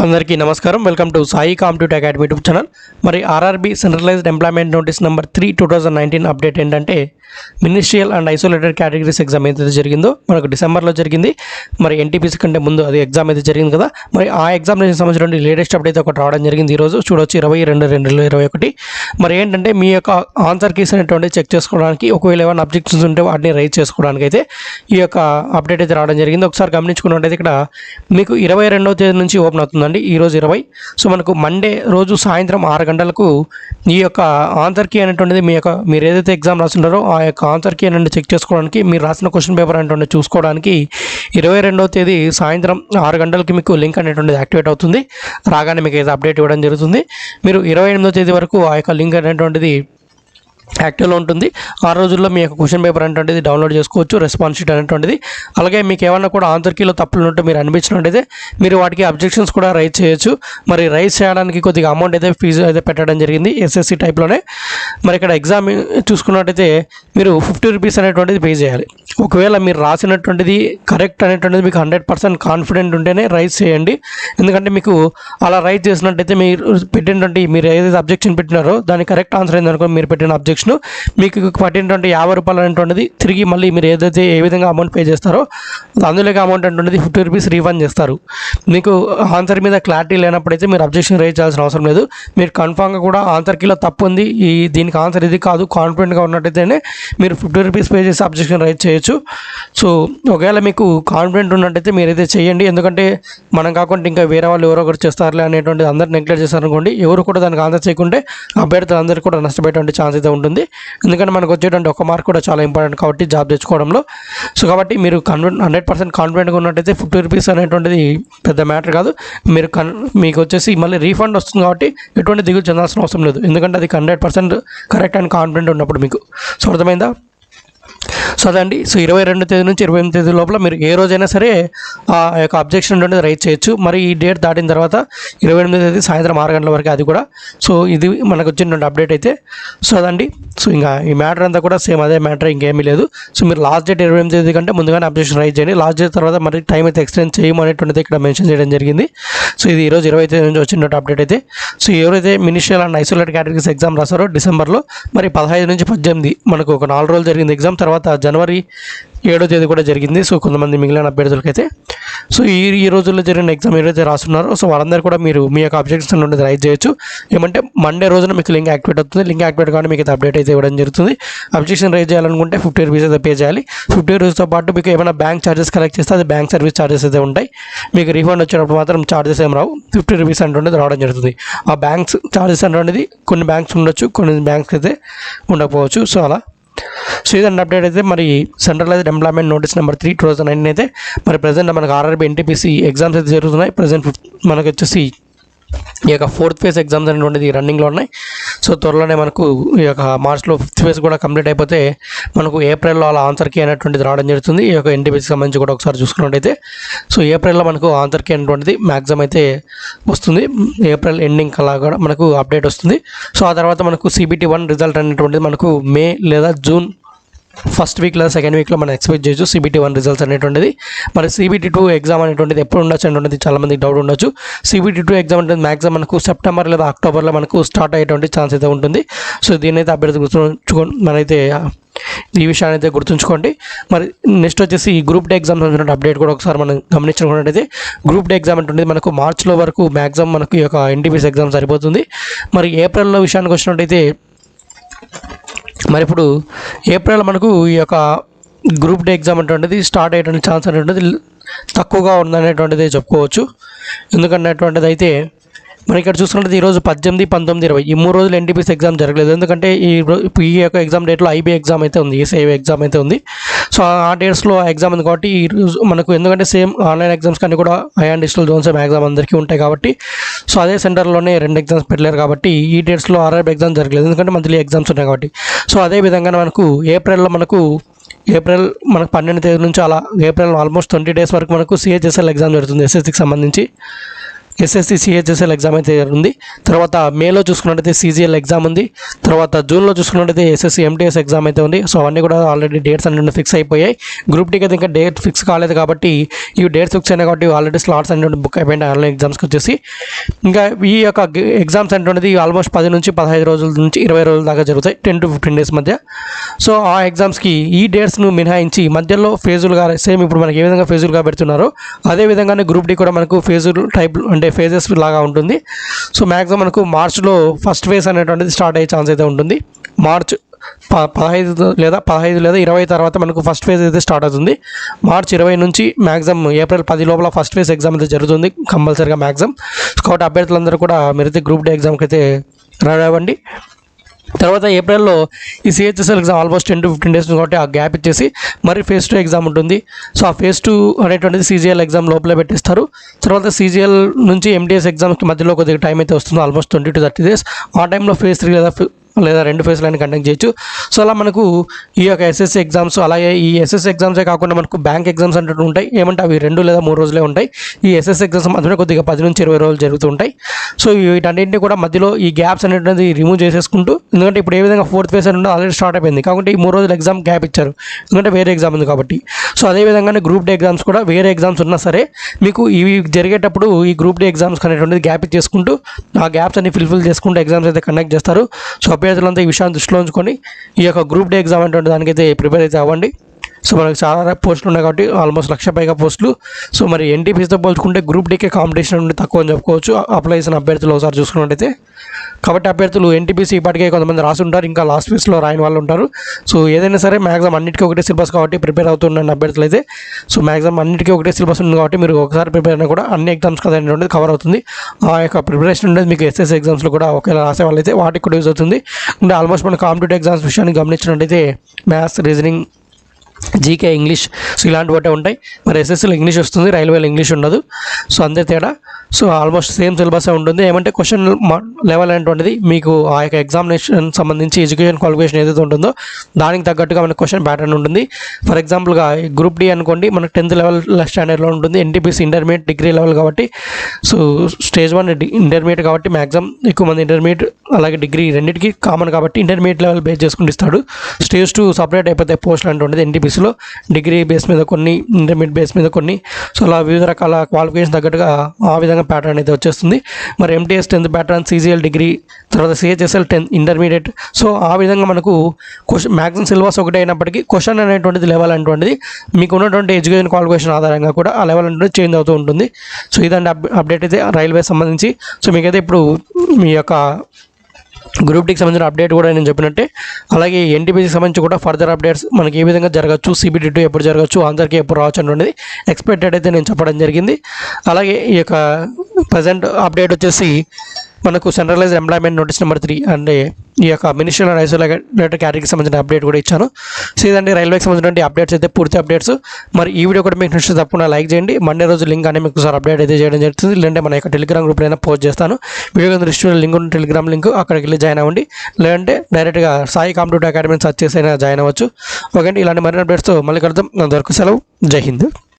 అందరికీ నమస్కారం. Welcome to Sai competitive academy YouTube channel. మరి RRB centralised employment notice number 3 2019 update ఏంటంటే ministerial and isolated categories exam ఏదైతే జరిగిందో మనకు డిసెంబర్లో జరిగింది. మరి ఎన్టీపీసీ కంటే ముందు అది ఎగ్జామ్ అయితే జరిగింది కదా. మరి ఆ ఎగ్జామినేషన్ సంబంధించిన లేటెస్ట్ అప్డేట్ ఒకటి రావడం జరిగింది. ఈరోజు చూడొచ్చు 22/2/2021. మరి ఏంటంటే మీ యొక్క ఆన్సర్ కీస్ అనేటువంటి చెక్ చేసుకోవడానికి, ఒకవేళ ఏమైనా అబ్జెక్షన్స్ ఉంటే వాటిని రైజ్ చేసుకోవడానికి అయితే ఈ యొక్క అప్డేట్ అయితే రావడం జరిగింది. ఒకసారి గమనించుకున్నట్టయితే ఇక్కడ మీకు 22వ తేదీ నుంచి ఓపెన్ అవుతుందండి. ఈరోజు 20. సో మనకు మండే రోజు సాయంత్రం 6 గంటలకు ఈ యొక్క ఆన్సర్ కీ అనేటువంటిది మీరు ఏదైతే ఎగ్జామ్ రాస్తున్నారో ఆ యొక్క ఆన్సర్ కీ అనేది చెక్ చేసుకోవడానికి, మీరు రాసిన క్వశ్చన్ పేపర్ అనేటువంటి చూసుకోవడానికి 22వ తేదీ సాయంత్రం 6 గంటలకి మీకు లింక్ అనేటువంటిది యాక్టివేట్ అవుతుంది. రాగానే మీకు అయితే అప్డేట్ ఇవ్వడం జరుగుతుంది. మీరు 28వ తేదీ వరకు ఆ యొక్క లింక్ అనేటువంటిది యాక్టివ్లో ఉంటుంది. ఆ రోజుల్లో మీ యొక్క క్వశ్చన్ పేపర్ అనేటువంటిది డౌన్లోడ్ చేసుకోవచ్చు, రెస్పాన్స్ షీట్ అనేటువంటిది. అలాగే మీకు ఏమన్నా కూడా ఆన్సర్ కీలో తప్పులు ఉంటే మీరు అనిపించినట్టయితే మీరు వాటికి అబ్జెక్షన్స్ కూడా రైజ్ చేయొచ్చు. మరి రైజ్ చేయడానికి కొద్దిగా అమౌంట్ అయితే ఫీజు అయితే పెట్టడం జరిగింది ఎస్ఎస్సి టైప్లోనే. మరి ఇక్కడ ఎగ్జామ్ చూసుకున్నట్టయితే మీరు 50 రూపీస్ అనేటువంటిది పే చేయాలి. ఒకవేళ మీరు రాసినటువంటిది కరెక్ట్ అనేటువంటిది మీకు 100% కాన్ఫిడెంట్ ఉంటేనే రైజ్ చేయండి. ఎందుకంటే మీకు అలా రైజ్ చేసినట్టయితే మీరు ఏదైతే అబ్జెక్షన్ పెట్టినారో దాని కరెక్ట్ ఆన్సర్ అయిందనుకో, మీరు పెట్టిన అబ్జెక్షన్ మీకు పట్టినటువంటి 50 రూపాయలు అనేటువంటిది తిరిగి మళ్ళీ మీరు ఏ విధంగా అమౌంట్ పే చేస్తారో అందులోకి అమౌంట్ అనేటువంటిది 50 రూపీస్ రీఫండ్ చేస్తారు. మీకు ఆన్సర్ మీద క్లారిటీ లేనప్పుడైతే మీరు అబ్జెక్షన్ రైజ్ చేయాల్సిన అవసరం లేదు. మీరు కన్ఫామ్గా కూడా ఆన్సర్ కీలో తప్పు ఉంది, దీనికి ఆన్సర్ ఇది కాదు, కాన్ఫిడెంట్గా ఉన్నట్టయితేనే మీరు 50 రూపీస్ పే చేసి అబ్జెక్షన్ రైజ్ చేయొచ్చు. సో ఒకవేళ మీకు కాన్ఫిడెంట్ ఉన్నట్టయితే మీరైతే చేయండి. ఎందుకంటే మనం కాకుండా ఇంకా వేరే వాళ్ళు ఎవరో ఒకరు చేస్తారులే అనేటువంటిది అందరూ నెగ్లెక్ట్ చేస్తారనుకోండి, ఎవరు కూడా దానికి ఆన్సర్ చేయకుంటే అభ్యర్థులు అందరికీ కూడా నష్టపోయేటువంటి ఛాన్స్ అయితే ఉంటుంది. ఎందుకంటే మనకు వచ్చేటువంటి ఒక మార్క్ కూడా చాలా ఇంపార్టెంట్ కాబట్టి జాబ్ తెచ్చుకోవడంలో. సో కాబట్టి మీరు 100% కాన్ఫిడెంట్గా ఉన్నట్టయితే 50 రూపీస్ అనేటువంటిది పెద్ద మ్యాటర్ కాదు. మీకు వచ్చేసి మళ్ళీ రీఫండ్ వస్తుంది కాబట్టి ఎటువంటి దిగులు చెందాల్సిన అవసరం లేదు. ఎందుకంటే అది 100% కరెక్ట్ అండ్ కాన్ఫిడెంట్ ఉన్నప్పుడు మీకు. సో అర్థమైందా? సో అదండి. సో 22వ తేదీ నుంచి 28వ తేదీ లోపల మీరు ఏ రోజైనా సరే ఆ యొక్క అబ్జెక్షన్ అనేది రైజ్ చేయొచ్చు. మరి ఈ డేట్ దాటిన తర్వాత 28వ తేదీ సాయంత్రం 6 గంటల వరకు అది కూడా. సో ఇది మనకు వచ్చినటువంటి అప్డేట్ అయితే. సో అదండి. సో ఇంకా ఈ మ్యాటర్ అంతా కూడా సేమ్ అదే మ్యాటర్, ఇంకేమీ లేదు. సో మీరు లాస్ట్ డేట్ 28వ తేదీ కంటే ముందుగానే అబ్జెక్షన్ రైజ్ చేయండి. లాస్ట్ డేట్ తర్వాత మరి టైం అయితే ఎక్స్టెండ్ చేయమనేటువంటిది ఇక్కడ మెన్షన్ చేయడం జరిగింది. సో ఇది ఈరోజు 20వ తేదీ నుంచి వచ్చినటువంటి అప్డేట్ అయితే. సో ఎవరైతే ministerial and isolated categories exam రాస్తారో డిసెంబర్లో, మరి 15 నుంచి 18 మనకు ఒక 4 రోజులు జరిగింది ఎగ్జామ్. తర్వాత జనవరి 7వ తేదీ కూడా జరిగింది. సో కొంతమంది మిగిలిన అభ్యర్థులకైతే సో ఈ రోజుల్లో జరిగిన ఎగ్జామ్ ఏదైతే రాస్తున్నారో సో వాళ్ళందరూ కూడా మీరు మీ యొక్క అబ్జెక్షన్స్ అనేది రైజ్ చేయొచ్చు. ఏమంటే మండే రోజున మీకు లింక్ యాక్టివేట్ అవుతుంది. లింక్ యాక్టివేట్ కానీ మీకు అయితే అప్డేట్ అయితే ఇవ్వడం జరుగుతుంది. అబ్జెక్షన్ రైజ్ చేయాలనుకుంటే 50 రూపీస్ అయితే పే చేయాలి. 50 రూపీస్తో పాటు మీకు ఏమైనా బ్యాంక్ ఛార్జెస్ కలెక్ట్ చేస్తే అది బ్యాంక్ సర్వీస్ ఛార్జెస్ అయితే ఉంటాయి. మీకు రీఫండ్ వచ్చేటప్పుడు మాత్రం ఛార్జెస్ ఏం రావు. 50 రూపీస్ అనేటువంటిది రావడం జరుగుతుంది. ఆ బ్యాంక్స్ ఛార్జెస్ అనేటువంటిది కొన్ని బ్యాంక్స్ ఉండొచ్చు, కొన్ని బ్యాంక్స్ అయితే ఉండకపోవచ్చు. సో అలా. సో ఇదండి అప్డేట్ అయితే. మరి సెంట్రలైజ్డ్ ఎంప్లాయ్మెంట్ నోటీస్ నెంబర్ 3 2019 అయితే మరి ప్రజెంట్ మనకు RRB NTPC ఎగ్జామ్స్ అయితే జరుగుతున్నాయి. ప్రజెంట్ మనకు వచ్చేసి ఈ యొక్క 4th ఫేజ్ ఎగ్జామ్స్ అనేటువంటిది రన్నింగ్లో ఉన్నాయి. సో త్వరలోనే మనకు ఈ యొక్క మార్చ్లో 5th ఫేజ్ కూడా కంప్లీట్ అయిపోతే మనకు ఏప్రిల్లో అలా ఆన్సర్ కీ అనేటువంటిది రావడం జరుగుతుంది. ఈ యొక్క NTPC సంబంధించి కూడా ఒకసారి చూసుకున్నట్టయితే సో ఏప్రిల్లో మనకు ఆన్సర్ కీ అనేటువంటిది మ్యాక్సిమం అయితే వస్తుంది. ఏప్రిల్ ఎండింగ్ అలా కూడా మనకు అప్డేట్ వస్తుంది. సో ఆ తర్వాత మనకు CBT 1 రిజల్ట్ అనేటువంటిది మనకు మే లేదా జూన్ ఫస్ట్ వీక్ లేదా సెకండ్ వీక్లో మనం ఎక్స్పెక్ట్ చేయొచ్చు CBT 1 రిజల్ట్స్ అనేటువంటిది. మరి CBT 2 ఎగ్జామ్ అనేటువంటిది ఎప్పుడు ఉండొచ్చు అనేటువంటిది చాలామందికి డౌట్ ఉండొచ్చు. CBT 2 ఎగ్జామ్ అనేది మ్యాక్సిమం మనకు సెప్టెంబర్ లేదా అక్టోబర్లో మనకు స్టార్ట్ అయ్యేటువంటి ఛాన్స్ అయితే ఉంటుంది. సో దీన్ని అయితే అభ్యర్థి గుర్తుంచుకోండి, మనైతే ఈ విషయాన్ని అయితే గుర్తుంచుకోండి. మరి నెక్స్ట్ వచ్చేసి గ్రూప్ డే ఎగ్జామ్స్ అనేటువంటి అప్డేట్ కూడా ఒకసారి మనం గమనించుకున్నట్టయితే గ్రూప్ డే ఎగ్జామ్ అనేటువంటిది మనకు మార్చ్లో వరకు మ్యాక్సిమం మనకు ఈ యొక్క NTPC ఎగ్జామ్ సరిపోతుంది. మరి ఏప్రిల్లో విషయానికి వచ్చినట్టయితే మరి ఇప్పుడు ఏప్రిల్ మనకు ఈ యొక్క గ్రూప్ డే ఎగ్జామ్ అనేటువంటిది స్టార్ట్ అయ్యేటువంటి ఛాన్స్ అనేటువంటిది తక్కువగా ఉందనేటువంటిది చెప్పుకోవచ్చు. ఎందుకనేటువంటిది అయితే మనం ఇక్కడ చూసుకుంటే ఈరోజు 18, 19, 20 ఈ 3 రోజులు NTPC ఎగ్జామ్ జరగలేదు. ఎందుకంటే ఈ యొక్క ఎగ్జామ్ డేట్లో IB ఎగ్జామ్ అయితే ఉంది, ECI ఎగ్జామ్ అయితే ఉంది. సో ఆ డేట్స్లో ఎగ్జామ్ ఉంది కాబట్టి ఈరోజు మనకు ఎందుకంటే సేమ్ ఆన్లైన్ ఎగ్జామ్స్ కానీ కూడా ఐఆన్ డిజిటల్ జోన్స్ ఎగ్జామ్ అందరికీ ఉంటాయి కాబట్టి సో అదే సెంటర్లోనే 2 ఎగ్జామ్స్ పెట్టలేరు కాబట్టి ఈ డేట్స్లో RRB ఎగ్జామ్ జరగలేదు, ఎందుకంటే మంత్లీ ఎగ్జామ్స్ ఉన్నాయి కాబట్టి. సో అదే విధంగా మనకు ఏప్రిల్ మనకు 12వ తేదీ నుంచి అలా ఏప్రిల్ ఆల్మోస్ట్ 20 డేస్ వరకు మనకు CHSL ఎగ్జామ్ జరుగుతుంది, SSCకి సంబంధించి ఎస్ఎస్సి సిహెచ్ఎస్ఎల్ ఎగ్జామ్ అయితే ఉంది. తర్వాత మేలో చూసుకున్నట్టయితే సీజీఎల్ ఎగ్జామ్ ఉంది. తర్వాత జూన్లో చూసుకున్నట్టయితే ఎస్ఎస్సి ఎంటీఎస్ ఎగ్జామ్ అయితే ఉంది. సో అవన్నీ కూడా ఆల్రెడీ డేట్స్ అన్ని ఫిక్స్ అయిపోయాయి. గ్రూప్ డీకి అయితే ఇంకా డేట్ ఫిక్స్ కాలేదు కాబట్టి ఈ డేట్స్ ఫిక్స్ అయినాయి కాబట్టి ఆల్రెడీ స్లాట్స్ అన్ని బుక్ అయిపోయినాయి ఆన్లైన్ ఎగ్జామ్స్కి వచ్చేసి. ఇంకా ఈ యొక్క ఎగ్జామ్స్ అనేటువంటిది ఆల్మోస్ట్ 10 నుంచి 15 రోజుల నుంచి 20 రోజుల దాకా జరుగుతాయి, 10 to 15 డేస్ మధ్య. సో ఆ ఎగ్జామ్స్కి ఈ డేట్స్ను మినహాయించి మధ్యలో ఫేజులుగా సేమ్ ఇప్పుడు మనకి ఏ విధంగా ఫేజులుగా పెడుతున్నారో అదే విధంగానే గ్రూప్ డి కూడా మనకు ఫేజులు టైప్ అంటే ఫేజెస్ లాగా ఉంటుంది. సో మ్యాక్సిమం మనకు మార్చ్లో ఫస్ట్ ఫేజ్ అనేటువంటిది స్టార్ట్ అయ్యే ఛాన్స్ అయితే ఉంటుంది. మార్చ్ 15 లేదా 20 తర్వాత మనకు ఫస్ట్ ఫేజ్ అయితే స్టార్ట్ అవుతుంది. మార్చ్ 20 నుంచి మ్యాక్సిమం ఏప్రిల్ 10 లోపల ఫస్ట్ ఫేజ్ ఎగ్జామ్ అయితే జరుగుతుంది కంపల్సరీగా మ్యాక్సిమం. కాబట్టి అభ్యర్థులందరూ కూడా మీరైతే గ్రూప్ డి ఎగ్జామ్కి అయితే రెడీ అవ్వండి. తర్వాత ఏప్రిల్లో ఈ CHSL exam almost 10 to 15 days కాబట్టి ఆ గ్యాప్ ఇచ్చేసి మరి ఫేజ్ 2 ఎగ్జామ్ ఉంటుంది. సో ఆ ఫేజ్ 2 అనేటువంటిది సీజీఎల్ ఎగ్జామ్ లోపలే పెట్టిస్తారు. తర్వాత సీజీఎల్ నుంచి ఎంటీఎస్ ఎగ్జామ్కి మధ్యలో కొద్దిగా టైం అయితే వస్తుంది, ఆల్మోస్ట్ 20 to 30 డేస్. ఆ టైంలో ఫేజ్ 3 లేదా 2 ఫేజ్లని కండక్ట్ చేయొచ్చు. సో అలా మనకు ఈ యొక్క ఎస్ఎస్సి ఎగ్జామ్స్, అలాగే ఈ ఎస్ఎస్సి ఎగ్జామ్సే కాకుండా మనకు బ్యాంక్ ఎగ్జామ్స్ అంటూ ఉంటాయి. ఏమంటే అవి 2 లేదా 3 రోజులే ఉంటాయి. ఈ ఎస్ఎస్సి ఎగ్జామ్స్ మధ్యలో కొద్దిగా 10 నుంచి 20 రోజులు జరుగుతుంటాయి. సో వీటన్నింటినీ కూడా మధ్యలో ఈ గ్యాప్స్ అనేటువంటిది రిమూవ్ చేసేసుకుంటూ, ఎందుకంటే ఇప్పుడు ఏ విధంగా 4th ఫేజ్ అనేది ఆల్రెడీ స్టార్ట్ అయిపోయింది కాబట్టి ఈ 3 రోజులు ఎగ్జామ్ గ్యాప్ ఇచ్చారు, ఎందుకంటే వేరే ఎగ్జామ్ ఉంది కాబట్టి. సో అదేవిధంగానే గ్రూప్ డి ఎగ్జామ్స్ కూడా వేరే ఎగ్జామ్స్ ఉన్నా సరే మీకు ఇవి జరిగేటప్పుడు ఈ గ్రూప్ డి ఎగ్జామ్స్ అనేటువంటిది గ్యాప్ ఇచ్చేసుకుంటూ ఆ గ్యాప్స్ అన్ని ఫిల్ఫిల్ చేసుకుంటూ ఎగ్జామ్స్ అయితే కండక్ట్ చేస్తారు. సో అభ్యర్థులంతా ఈ విషయాన్ని దృష్టిలో ఉంచుకొని ఈ యొక్క గ్రూప్ డి ఎగ్జామ్ అంటే దానికైతే ప్రిపేర్ అయితే అవ్వండి. సో మనకు చాలా పోస్టులు ఉన్నాయి కాబట్టి ఆల్మోస్ట్ 1,00,000 పైగా పోస్టులు. సో మరి ఎన్టీపీసీతో పోల్చుకుంటే గ్రూప్ డీకే కాంపిటీషన్ నుండి తక్కువ అని చెప్పుకోవచ్చు అప్లై చేసిన అభ్యర్థులు ఒకసారి చూసుకున్నట్టయితే. కాబట్టి అభ్యర్థులు ఎన్టీపీసీ ఇప్పటికే కొంతమంది రాసి ఉంటారు, ఇంకా లాస్ట్ ఫేజ్లో రాయని వాళ్ళు ఉంటారు. సో ఏదైనా సరే మ్యాక్సిమం అన్నిటికీ ఒకటే సిలబస్ కాబట్టి ప్రిపేర్ అవుతున్న అభ్యర్థులు అయితే, సో మ్యాక్సిమం అన్నిటికీ ఒకటే సిలబస్ ఉంది కాబట్టి మీరు ఒకసారి ప్రిపేర్ అయినా కూడా అన్ని ఎగ్జామ్స్ కదా అనేది కవర్ అవుతుంది. ఆ యొక్క ప్రిపరేషన్ ఉండేది మీకు ఎస్ఎస్సి ఎగ్జామ్స్లో కూడా ఒకవేళ రాసే వాళ్ళైతే వాటికి కూడా యూజ్ అవుతుంది. అంటే ఆల్మోస్ట్ మన కాంపిటేటివ్ ఎగ్జామ్స్ విషయాన్ని గమనించినట్టయితే maths, reasoning, GK, English, so ఇలాంటివి ఒకటే ఉంటాయి. మరి ఎస్ఎస్సీలో ఇంగ్లీష్ వస్తుంది, రైల్వేలో ఇంగ్లీష్ ఉండదు. సో అంతే తేడా. సో ఆల్మోస్ట్ సేమ్ సిలబస్ ఉంటుంది. ఏమంటే క్వశ్చన్ లెవెల్ అనేటువంటిది మీకు ఆ యొక్క ఎగ్జామినేషన్ సంబంధించి ఎడ్యుకేషన్ క్వాలిఫికేషన్ ఏదైతే ఉంటుందో దానికి తగ్గట్టుగా మనకు క్వశ్చన్ ప్యాటర్న్ ఉంటుంది. ఫర్ ఎగ్జాంపుల్గా గ్రూప్ డి అనుకోండి, మనకు 10th లెవెల్ స్టాండర్డ్లో ఉంటుంది. ఎన్టీపీసీ ఇంటర్మీడియట్, డిగ్రీ లెవెల్ కాబట్టి, సో స్టేజ్ 1 ఇంటర్మీడియట్ కాబట్టి మ్యాక్సిమం ఎక్కువ మంది ఇంటర్మీడియట్ అలాగే డిగ్రీ రెండింటికి కామన్ కాబట్టి ఇంటర్మీడియట్ లెవెల్ బేస్ చేసుకుని ఇస్తాడు. స్టేజ్ 2 సపరేట్ అయిపోతే పోస్టులు అంటుండేది ఎన్టీపీసీలో, డిగ్రీ బేస్ మీద కొన్ని, ఇంటర్మీడియట్ బేస్ మీద కొన్ని. సో అలా వివిధ రకాల క్వాలిఫికేషన్ తగ్గట్టుగా ఆ విధంగా ప్యాటర్న్ అయితే వచ్చేస్తుంది. మరి MTS 10th pattern, CGL degree, తర్వాత సిహెచ్ఎస్ఎల్ 10th ఇంటర్మీడియట్. సో ఆ విధంగా మనకు క్వశ్చన్ మ్యాక్సిమం సిలబస్ ఒకటే అయినప్పటికీ క్వశ్చన్ అనేటువంటిది లెవెల్ అనేటువంటిది మీకు ఉన్నటువంటి ఎడ్యుకేషన్ క్వాలిఫికేషన్ ఆధారంగా కూడా ఆ లెవెల్ అనేది చేంజ్ అవుతూ ఉంటుంది. సో ఇదండి అప్డేట్ అయితే రైల్వే సంబంధించి. సో మీకైతే ఇప్పుడు మీ యొక్క గ్రూప్ డీకి సంబంధించిన అప్డేట్ కూడా నేను చెప్పినట్టే, అలాగే ఎన్టీపీసీకి సంబంధించి కూడా ఫర్దర్ అప్డేట్స్ మనకి ఏ విధంగా జరగచ్చు, CBT 2 ఎప్పుడు జరగచ్చు, ఆన్సర్కి ఎప్పుడు రావచ్చు అనేది ఎక్స్పెక్టెడ్ అయితే నేను చెప్పడం జరిగింది. అలాగే ఈ యొక్క ప్రజెంట్ అప్డేట్ వచ్చేసి మనకు సెంట్రలైజ్డ్ ఎంప్లాయ్మెంట్ నోటీస్ నెంబర్ 3 అంటే ఈ యొక్క మినిస్ట్రియల్ అండ్ ఐసోలేటెడ్ కేటగిరీకి సంబంధించిన అప్డేట్ కూడా ఇచ్చాను. సో ఇదండి రైల్వేకి సంబంధించిన అప్డేట్స్ అయితే పూర్తి అప్డేట్స్. మరి ఈ వీడియో కూడా మీకు నచ్చితే తప్పకుండా లైక్ చేయండి. మండే రోజు లింక్ అనేది మీకు సార్ అప్డేట్ అయితే చేయడం జరుగుతుంది, లేదంటే మన యొక్క టెలిగ్రామ్ గ్రూప్లో అయినా పోస్ట్ చేస్తాను. వీడియో కింద దృష్టిలో లింక్ ఉంటుంది, టెలిగ్రామ్ లింక్, అక్కడికి వెళ్ళి జాయిన్ అవ్వండి. లేదంటే డైరెక్ట్గా సాయి కాంపిటేటివ్ అకాడమీని సర్చ్ చేసి అయినా జాయిన్ అవ్వచ్చు. ఓకే అండి, ఇలాంటి మరిన్ని అప్డేట్స్తో మళ్ళీ కలుద్దాం. నా దొరకు సెలవు. జై హింద్.